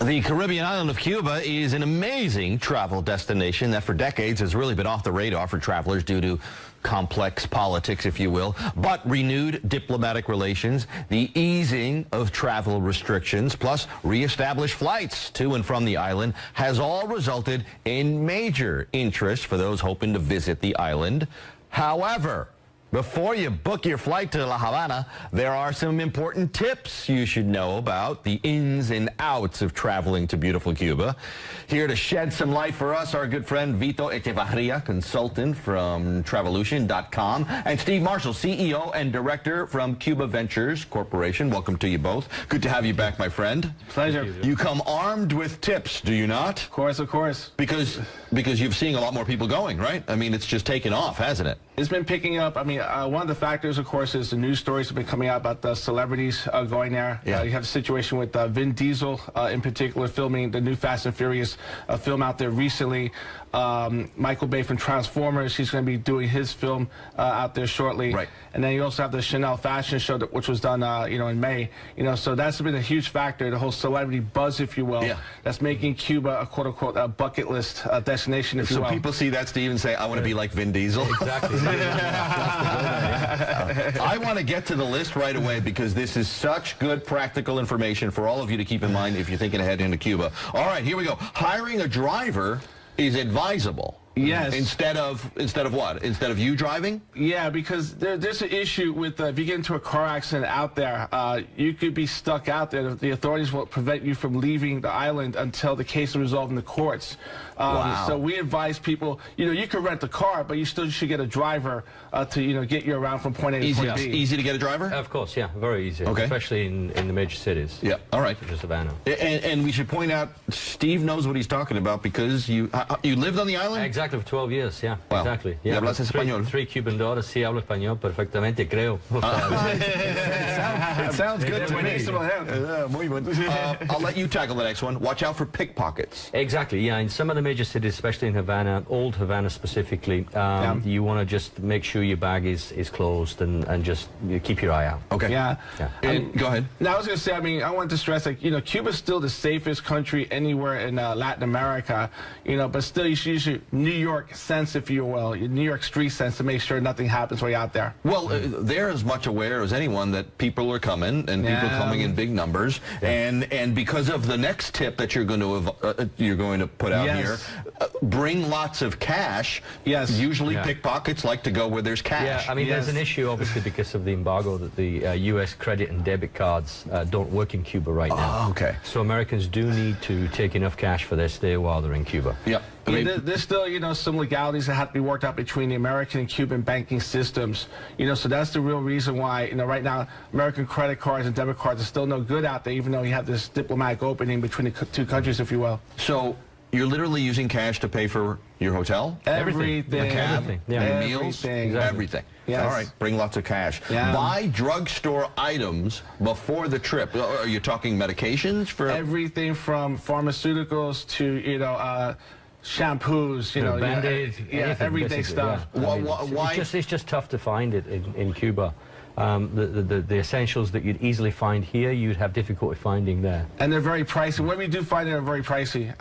The Caribbean island of Cuba is an amazing travel destination that for decades has really been off the radar for travelers due to complex politics, if you will, but renewed diplomatic relations, the easing of travel restrictions, plus reestablished flights to and from the island has all resulted in major interest for those hoping to visit the island. However, before you book your flight to La Habana, there are some important tips you should know about the ins and outs of traveling to beautiful Cuba. Here to shed some light for us, our good friend Vito Echevarria, consultant from Travolution.com, and Steve Marshall, CEO and Director from Cuba Ventures Corporation. Welcome to you both. Good to have you back, my friend. Pleasure. You come armed with tips, do you not? Of course, of course. Because you've seen a lot more people going, right? I mean, it's just taken off, hasn't it? It's been picking up. I mean, one of the factors, of course, is the news stories have been coming out about the celebrities going there. Yeah. You have a situation with Vin Diesel, in particular, filming the new Fast and Furious film out there recently. Michael Bay from Transformers, he's going to be doing his film out there shortly. Right. And then you also have the Chanel fashion show, which was done, in May. So that's been a huge factor, the whole celebrity buzz, if you will. Yeah. That's making Cuba a quote-unquote bucket list destination, if you will. So people see that, Steve, and say, I want to be like Vin Diesel. Exactly. I want to get to the list right away because this is such good practical information for all of you to keep in mind if you're thinking ahead into Cuba. All right, here we go. Hiring a driver is advisable. Yes. Instead of what? Instead of you driving? Yeah, because there's an issue with if you get into a car accident out there, you could be stuck out there. The authorities will prevent you from leaving the island until the case is resolved in the courts. Wow. So we advise people, you can rent a car, but you still should get a driver to, get you around from point A to point B. Easy to get a driver? Of course, yeah, very easy. Okay. Especially in the major cities. Yeah, all right. Such as Havana. And we should point out, Steve knows what he's talking about because you lived on the island? Exactly, for 12 years, yeah. Wow. Exactly. ¿Y Yeah, hablas español? Three Cuban daughters, sí hablo español perfectamente, creo. It sounds good to me. Yeah. I'll let you tackle the next one. Watch out for pickpockets. Exactly, yeah. In some of the major cities, especially in Havana, old Havana specifically, you want to just make sure your bag is closed and just keep your eye out. Okay. Yeah. And go ahead. Now, I was going to say, I want to stress, Cuba's still the safest country anywhere in Latin America, but still you should use your New York sense, if you will, your New York street sense to make sure nothing happens while you're out there. Well, they're as much aware as anyone that people are coming, and people are coming in big numbers, and because of the next tip that you're going to put out here, bring lots of cash. Yes. Usually pickpockets like to go where there's cash. Yeah, I mean, there's an issue, obviously, because of the embargo that the U.S. credit and debit cards don't work in Cuba right now. Oh, okay. So Americans do need to take enough cash for their stay while they're in Cuba. Yep. There's still, some legalities that have to be worked out between the American and Cuban banking systems. So that's the real reason why, right now, American credit cards and debit cards are still no good out there, even though you have this diplomatic opening between the two countries, if you will. So you're literally using cash to pay for your hotel? Everything. The cab? Everything. Yeah. Your meals? Everything. Everything. Yes. All right, bring lots of cash. Yeah. Buy drugstore items before the trip. Are you talking medications for? Everything from pharmaceuticals to, shampoos, Band-Aids, everyday stuff. Yeah. Why? It's just tough to find it in Cuba. The essentials that you'd easily find here, you'd have difficulty finding there. And they're very pricey. When we do find it, they're very pricey.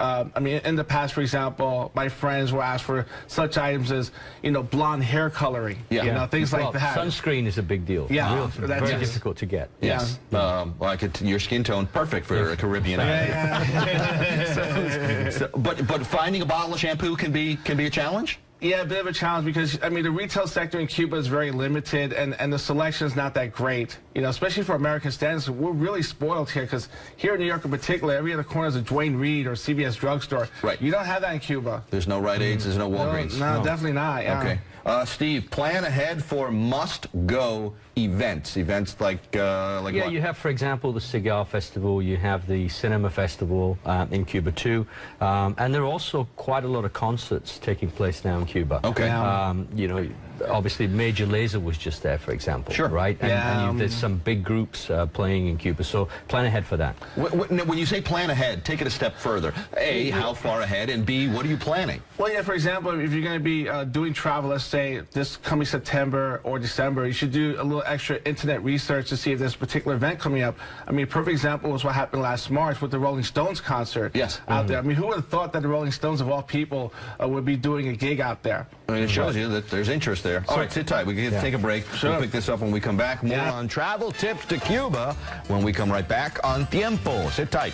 In the past, for example, my friends were asked for such items as, blonde hair coloring. Things like that. Sunscreen is a big deal. Yeah. Very difficult to get. Yes. Your skin tone, perfect for a Caribbean island. But finding a bottle of shampoo can be a challenge? Yeah, a bit of a challenge because, the retail sector in Cuba is very limited and the selection is not that great. Especially for American standards, we're really spoiled here because here in New York in particular, every other corner is a Duane Reade or CVS drugstore. Right. You don't have that in Cuba. There's no Rite Aids, there's no Walgreens. No, definitely not. Yeah. Okay. Steve, plan ahead for must-go events. Events like what? You have, for example, the Cigar Festival. You have the Cinema Festival in Cuba too, and there are also quite a lot of concerts taking place now in Cuba. Okay. Obviously, Major Lazer was just there, for example. Sure. Right. And there's some big groups playing in Cuba, so plan ahead for that. When you say plan ahead, take it a step further. A, how far ahead, and B, what are you planning? Well, for example, if you're going to be doing travel, let's say this coming September or December, you should do a little extra internet research to see if there's a particular event coming up. I mean, a perfect example was what happened last March with the Rolling Stones concert out there. I mean, who would have thought that the Rolling Stones, of all people, would be doing a gig out there? I mean, it shows you that there's interest there. All right, sit tight. We can take a break. Sure. We'll pick this up when we come back. More on travel tips to Cuba when we come right back on Tiempo. Sit tight.